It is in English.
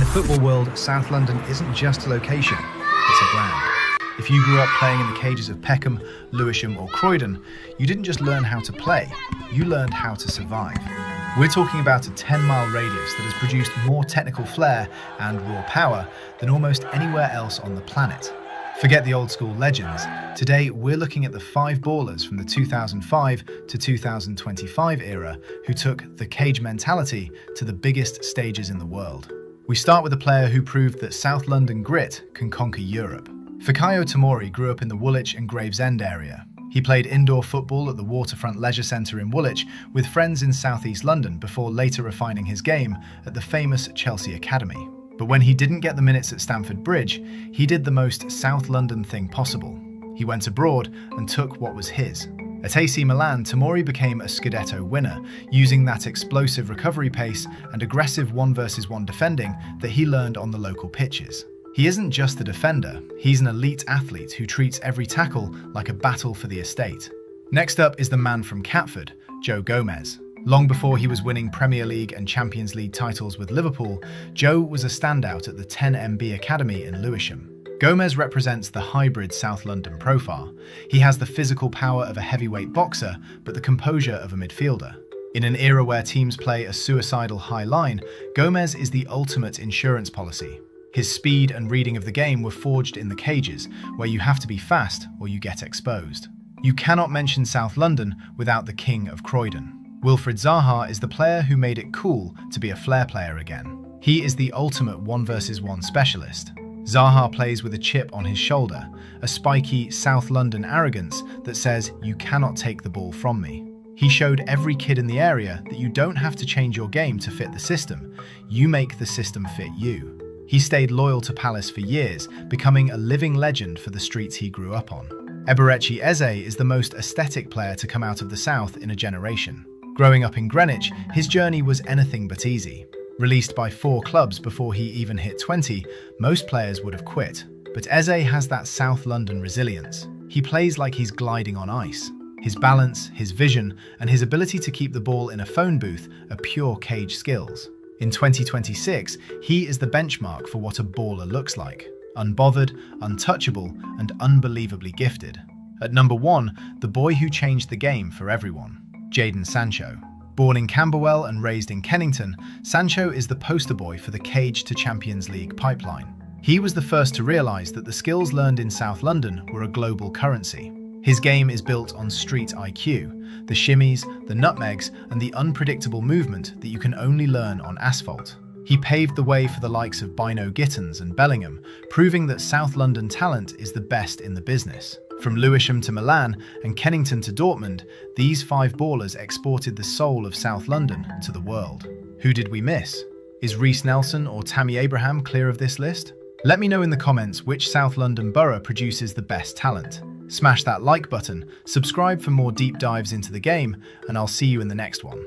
football world, South London isn't just a location, it's a brand. If you grew up playing in the cages of Peckham, Lewisham or Croydon, you didn't just learn how to play, you learned how to survive. We're talking about a 10-mile radius that has produced more technical flair and raw power than almost anywhere else on the planet. Forget the old school legends. Today, we're looking at the 5 ballers from the 2005 to 2025 era who took the cage mentality to the biggest stages in the world. We start with a player who proved that South London grit can conquer Europe. Fikayo Tomori grew up in the Woolwich and Gravesend area. He played indoor football at the Waterfront Leisure Centre in Woolwich with friends in southeast London before later refining his game at the famous Chelsea Academy. But when he didn't get the minutes at Stamford Bridge, he did the most South London thing possible. He went abroad and took what was his. At AC Milan, Tomori became a Scudetto winner, using that explosive recovery pace and aggressive 1-versus-1 defending that he learned on the local pitches. He isn't just a defender, he's an elite athlete who treats every tackle like a battle for the estate. Next up is the man from Catford, Joe Gomez. Long before he was winning Premier League and Champions League titles with Liverpool, Joe was a standout at the 10MB Academy in Lewisham. Gomez represents the hybrid South London profile. He has the physical power of a heavyweight boxer, but the composure of a midfielder. In an era where teams play a suicidal high line, Gomez is the ultimate insurance policy. His speed and reading of the game were forged in the cages, where you have to be fast or you get exposed. You cannot mention South London without the king of Croydon. Wilfried Zaha is the player who made it cool to be a flair player again. He is the ultimate 1-versus-1 specialist. Zaha plays with a chip on his shoulder, a spiky South London arrogance that says, "You cannot take the ball from me." He showed every kid in the area that you don't have to change your game to fit the system. You make the system fit you. He stayed loyal to Palace for years, becoming a living legend for the streets he grew up on. Eberechi Eze is the most aesthetic player to come out of the South in a generation. Growing up in Greenwich, his journey was anything but easy. Released by 4 clubs before he even hit 20, most players would have quit. But Eze has that South London resilience. He plays like he's gliding on ice. His balance, his vision, and his ability to keep the ball in a phone booth are pure cage skills. In 2026, he is the benchmark for what a baller looks like. Unbothered, untouchable, and unbelievably gifted. At number 1, the boy who changed the game for everyone, Jadon Sancho. Born in Camberwell and raised in Kennington, Sancho is the poster boy for the Cage to Champions League pipeline. He was the first to realise that the skills learned in South London were a global currency. His game is built on street IQ, the shimmies, the nutmegs, and the unpredictable movement that you can only learn on asphalt. He paved the way for the likes of Bino Gittins and Bellingham, proving that South London talent is the best in the business. From Lewisham to Milan and Kennington to Dortmund, these 5 ballers exported the soul of South London to the world. Who did we miss? Is Reiss Nelson or Tammy Abraham clear of this list? Let me know in the comments which South London borough produces the best talent. Smash that like button, subscribe for more deep dives into the game, and I'll see you in the next one.